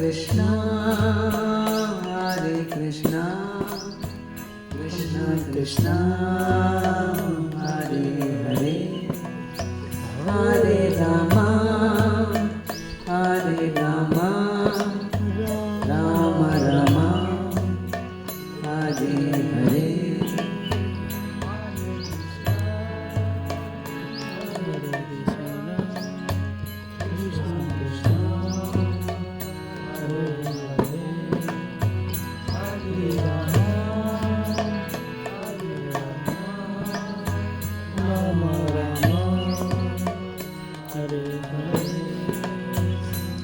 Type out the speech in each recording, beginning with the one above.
Krishna, Hare Krishna, Krishna Krishna, Hare Hare, Hare Rama, Hare Rama, Rama Rama, Hare Hare.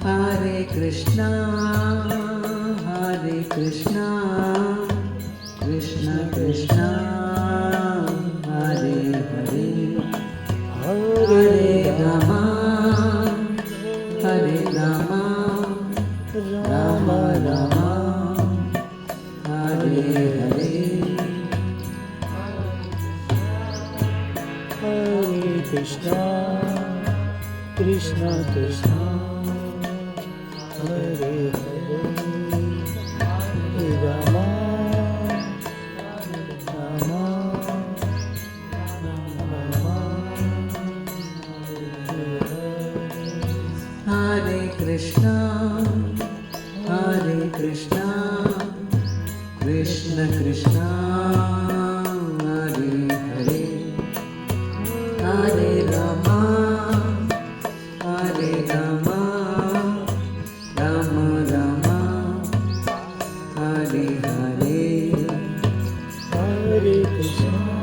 Hare Krishna, Hare Krishna, Krishna Krishna, Hare Hare, Hare Rama, Hare Rama, Rama Rama, Hare Hare. Hare Krishna, Krishna Krishna, Hare Hare, Hare Rama, Rama, Rama, Hare Krishna, Hare Krishna, Krishna Krishna, Hare Hare, Hare Rama, Hare Rama, Rama Rama, Hare Hare. Hare Krishna.